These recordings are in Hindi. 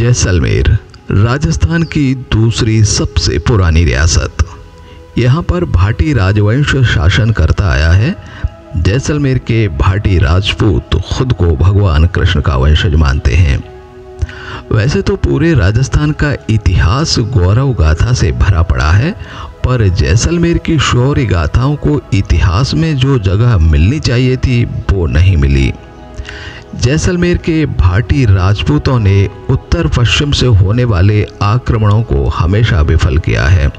जैसलमेर राजस्थान की दूसरी सबसे पुरानी रियासत। यहाँ पर भाटी राजवंश शासन करता आया है। जैसलमेर के भाटी राजपूत खुद को भगवान कृष्ण का वंशज मानते हैं। वैसे तो पूरे राजस्थान का इतिहास गौरव गाथा से भरा पड़ा है, पर जैसलमेर की शौर्य गाथाओं को इतिहास में जो जगह मिलनी चाहिए थी वो नहीं मिली। जैसलमेर के भाटी राजपूतों ने उत्तर पश्चिम से होने वाले आक्रमणों को हमेशा विफल किया है।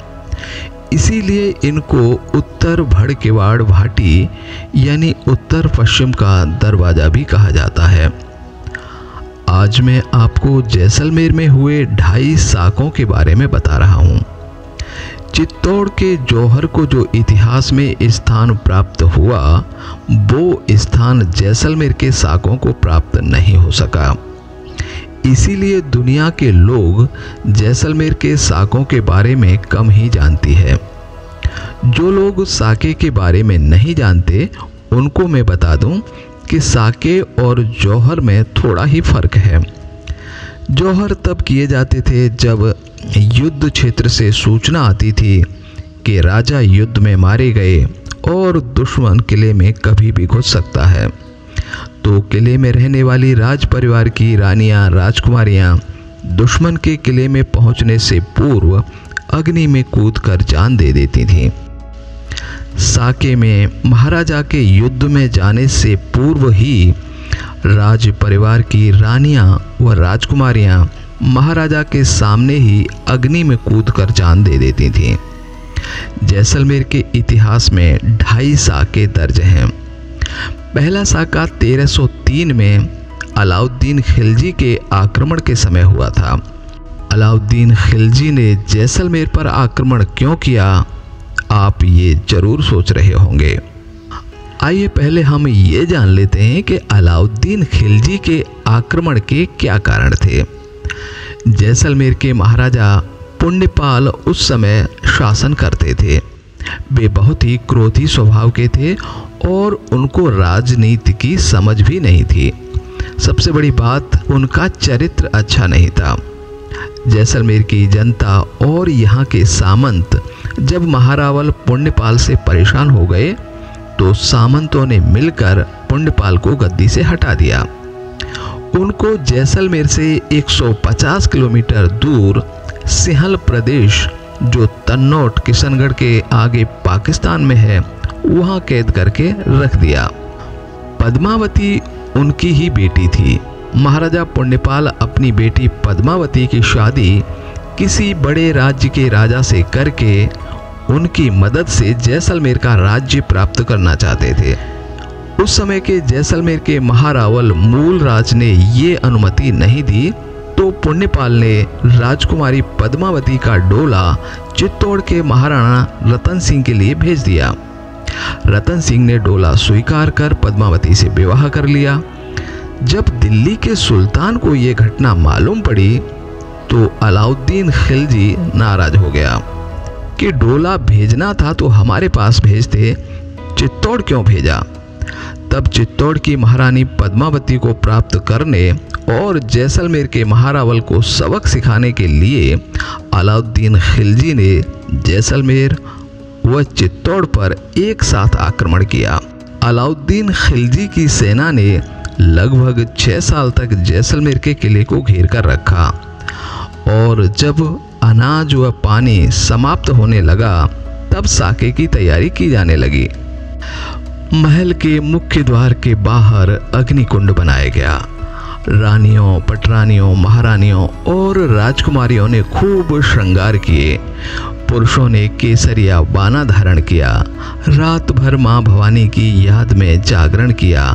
इसीलिए इनको उत्तर भड़केवाड़ भाटी यानी उत्तर पश्चिम का दरवाजा भी कहा जाता है। आज मैं आपको जैसलमेर में हुए 2.5 साकों के बारे में बता रहा हूँ। चित्तौड़ के जौहर को जो इतिहास में स्थान प्राप्त हुआ, वो स्थान जैसलमेर के साकों को प्राप्त नहीं हो सका। इसीलिए दुनिया के लोग जैसलमेर के साकों के बारे में कम ही जानती है। जो लोग साके के बारे में नहीं जानते उनको मैं बता दूं कि साके और जौहर में थोड़ा ही फर्क है। जौहर तब किए जाते थे जब युद्ध क्षेत्र से सूचना आती थी कि राजा युद्ध में मारे गए और दुश्मन किले में कभी भी घुस सकता है, तो किले में रहने वाली राज परिवार की रानियां राजकुमारियां दुश्मन के किले में पहुंचने से पूर्व अग्नि में कूदकर जान दे देती थीं। साके में महाराजा के युद्ध में जाने से पूर्व ही राज परिवार की रानियां व राजकुमारियां महाराजा के सामने ही अग्नि में कूदकर जान दे देती थीं। जैसलमेर के इतिहास में 2.5 साके दर्ज हैं। पहला साका 1303 में अलाउद्दीन खिलजी के आक्रमण के समय हुआ था। अलाउद्दीन खिलजी ने जैसलमेर पर आक्रमण क्यों किया, आप ये जरूर सोच रहे होंगे। आइए पहले हम ये जान लेते हैं कि अलाउद्दीन खिलजी के आक्रमण के क्या कारण थे। जैसलमेर के महाराजा पुण्यपाल उस समय शासन करते थे। वे बहुत ही क्रोधी स्वभाव के थे और उनको राजनीति की समझ भी नहीं थी। सबसे बड़ी बात, उनका चरित्र अच्छा नहीं था। जैसलमेर की जनता और यहाँ के सामंत जब महारावल पुण्यपाल से परेशान हो गए तो सामंतों ने मिलकर पुण्यपाल को गद्दी से हटा दिया। उनको जैसलमेर से 150 किलोमीटर दूर सिंहल प्रदेश, जो तन्नौट किशनगढ़ के आगे पाकिस्तान में है, वहां कैद करके रख दिया। पद्मावती उनकी ही बेटी थी। महाराजा पुण्यपाल अपनी बेटी पद्मावती की शादी किसी बड़े राज्य के राजा से करके उनकी मदद से जैसलमेर का राज्य प्राप्त करना चाहते थे। उस समय के जैसलमेर के महारावल मूलराज ने ये अनुमति नहीं दी, तो पुण्यपाल ने राजकुमारी पद्मावती का डोला चित्तौड़ के महाराणा रतन सिंह के लिए भेज दिया। रतन सिंह ने डोला स्वीकार कर पद्मावती से विवाह कर लिया। जब दिल्ली के सुल्तान को ये घटना मालूम पड़ी तो अलाउद्दीन खिलजी नाराज हो गया कि डोला भेजना था तो हमारे पास भेजते, चित्तौड़ क्यों भेजा। तब चित्तौड़ की महारानी पद्मावती को प्राप्त करने और जैसलमेर के महारावल को सबक सिखाने के लिए अलाउद्दीन खिलजी ने जैसलमेर व चित्तौड़ पर एक साथ आक्रमण किया। अलाउद्दीन खिलजी की सेना ने लगभग 6 साल तक जैसलमेर के किले को घेर कर रखा और जब अनाज व पानी समाप्त होने लगा तब साके की तैयारी की जाने लगी। महल के मुख्य द्वार के बाहर अग्निकुंड बनाया गया। रानियों, पटरानियों, महारानियों और राजकुमारियों ने खूब श्रृंगार किए। पुरुषों ने केसरिया बाना धारण किया। रात भर मां भवानी की याद में जागरण किया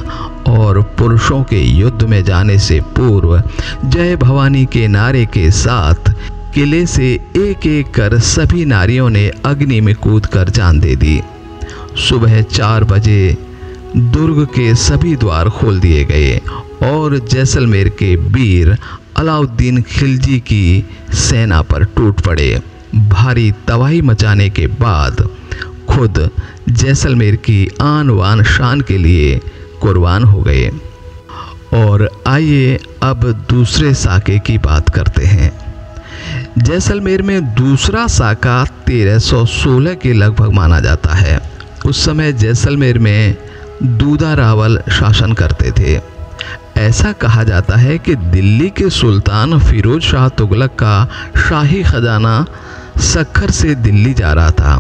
और पुरुषों के युद्ध में जाने से पूर्व जय भवानी के नारे के साथ किले से एक एक कर सभी नारियों ने अग्नि में कूदकर जान दे दी। सुबह 4 बजे दुर्ग के सभी द्वार खोल दिए गए और जैसलमेर के वीर अलाउद्दीन खिलजी की सेना पर टूट पड़े। भारी तबाही मचाने के बाद खुद जैसलमेर की आन बान शान के लिए कुर्बान हो गए। और आइए अब दूसरे साके की बात करते हैं। जैसलमेर में दूसरा साका 1316 के लगभग माना जाता है। उस समय जैसलमेर में दूधा रावल शासन करते थे। ऐसा कहा जाता है कि दिल्ली के सुल्तान फिरोज शाह तुगलक का शाही खजाना सक्खर से दिल्ली जा रहा था,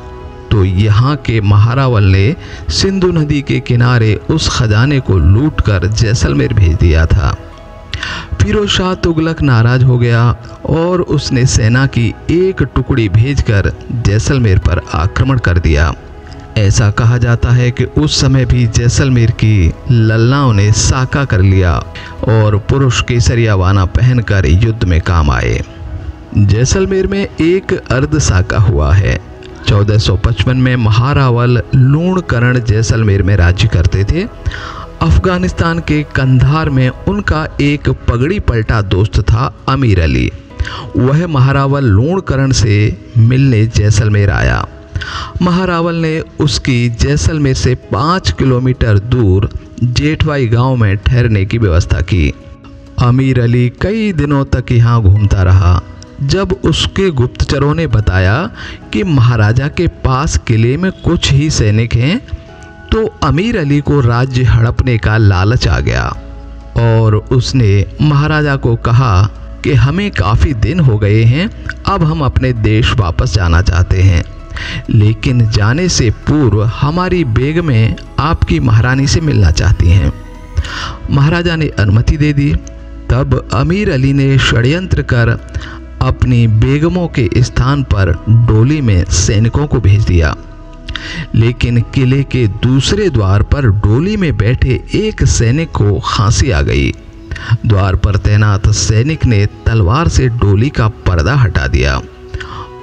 तो यहाँ के महारावल ने सिंधु नदी के किनारे उस खजाने को लूटकर जैसलमेर भेज दिया था। फिरोज शाह तुगलक नाराज हो गया और उसने सेना की एक टुकड़ी भेजकर जैसलमेर पर आक्रमण कर दिया। ऐसा कहा जाता है कि उस समय भी जैसलमेर की लल्लाओं ने साका कर लिया और पुरुष केसरिया वाना पहनकर युद्ध में काम आए। जैसलमेर में एक अर्ध साका हुआ है। 1455 में महारावल लूणकरण जैसलमेर में राज्य करते थे। अफगानिस्तान के कंधार में उनका एक पगड़ी पलटा दोस्त था अमीर अली। वह महारावल लूणकरण से मिलने जैसलमेर आया। महारावल ने उसकी जैसलमेर से 5 किलोमीटर दूर जेठवाई गांव में ठहरने की व्यवस्था की। अमीर अली कई दिनों तक यहाँ घूमता रहा। जब उसके गुप्तचरों ने बताया कि महाराजा के पास किले में कुछ ही सैनिक हैं, तो अमीर अली को राज्य हड़पने का लालच आ गया और उसने महाराजा को कहा कि हमें काफ़ी दिन हो गए हैं, अब हम अपने देश वापस जाना चाहते हैं, लेकिन जाने से पूर्व हमारी बेगमें आपकी महारानी से मिलना चाहती हैं। महाराजा ने अनुमति दे दी। तब अमीर अली ने षड्यंत्र कर अपनी बेगमों के स्थान पर डोली में सैनिकों को भेज दिया, लेकिन किले के दूसरे द्वार पर डोली में बैठे एक सैनिक को खांसी आ गई। द्वार पर तैनात सैनिक ने तलवार से डोली का पर्दा हटा दिया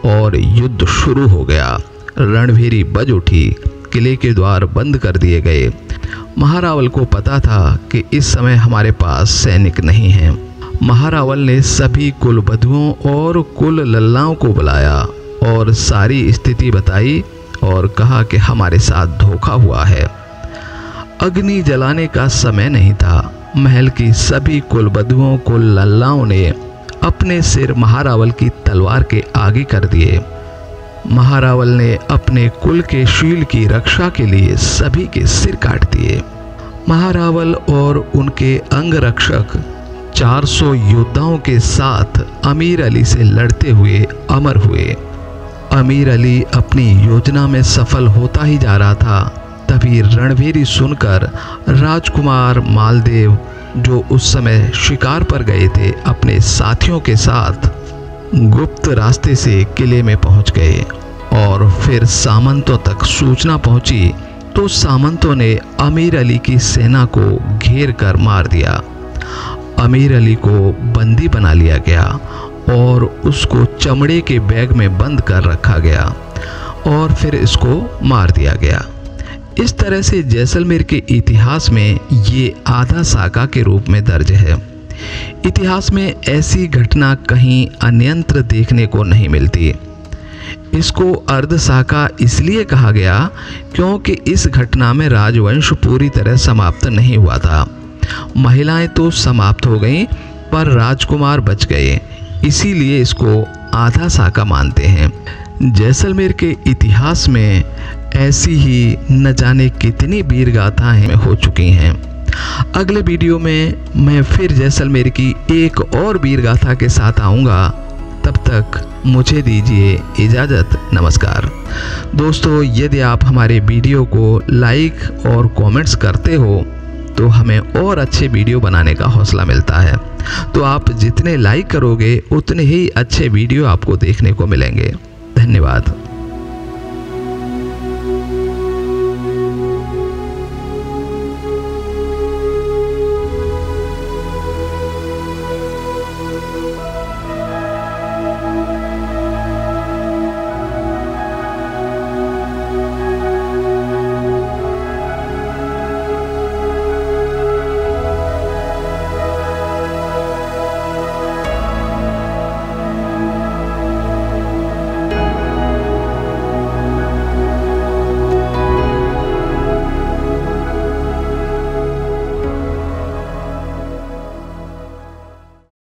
और युद्ध शुरू हो गया। रणभेरी बज उठी, किले के द्वार बंद कर दिए गए। महारावल को पता था कि इस समय हमारे पास सैनिक नहीं हैं। महारावल ने सभी कुलबधुओं और कुल लल्लाओं को बुलाया और सारी स्थिति बताई और कहा कि हमारे साथ धोखा हुआ है। अग्नि जलाने का समय नहीं था। महल की सभी कुलबधुओं कुल लल्लाओं ने अपने सिर महारावल की तलवार के आगे कर दिए। महारावल ने अपने कुल के शील की रक्षा के लिए सभी के सिर काट दिए। महारावल और उनके अंगरक्षक 400 योद्धाओं के साथ अमीर अली से लड़ते हुए अमर हुए। अमीर अली अपनी योजना में सफल होता ही जा रहा था। तभी रणभेरी सुनकर राजकुमार मालदेव, जो उस समय शिकार पर गए थे, अपने साथियों के साथ गुप्त रास्ते से किले में पहुंच गए और फिर सामंतों तक सूचना पहुंची तो सामंतों ने अमीर अली की सेना को घेर कर मार दिया। अमीर अली को बंदी बना लिया गया और उसको चमड़े के बैग में बंद कर रखा गया और फिर इसको मार दिया गया। इस तरह से जैसलमेर के इतिहास में ये आधा साका के रूप में दर्ज है। इतिहास में ऐसी घटना कहीं अन्यत्र देखने को नहीं मिलती। इसको अर्ध साका इसलिए कहा गया क्योंकि इस घटना में राजवंश पूरी तरह समाप्त नहीं हुआ था। महिलाएं तो समाप्त हो गईं, पर राजकुमार बच गए, इसीलिए इसको आधा साका मानते हैं। जैसलमेर के इतिहास में ऐसी ही न जाने कितनी वीर गाथाएं हो चुकी हैं। अगले वीडियो में मैं फिर जैसलमेर की एक और वीर गाथा के साथ आऊँगा। तब तक मुझे दीजिए इजाज़त। नमस्कार दोस्तों, यदि आप हमारे वीडियो को लाइक और कमेंट्स करते हो तो हमें और अच्छे वीडियो बनाने का हौसला मिलता है। तो आप जितने लाइक करोगे उतने ही अच्छे वीडियो आपको देखने को मिलेंगे। धन्यवाद।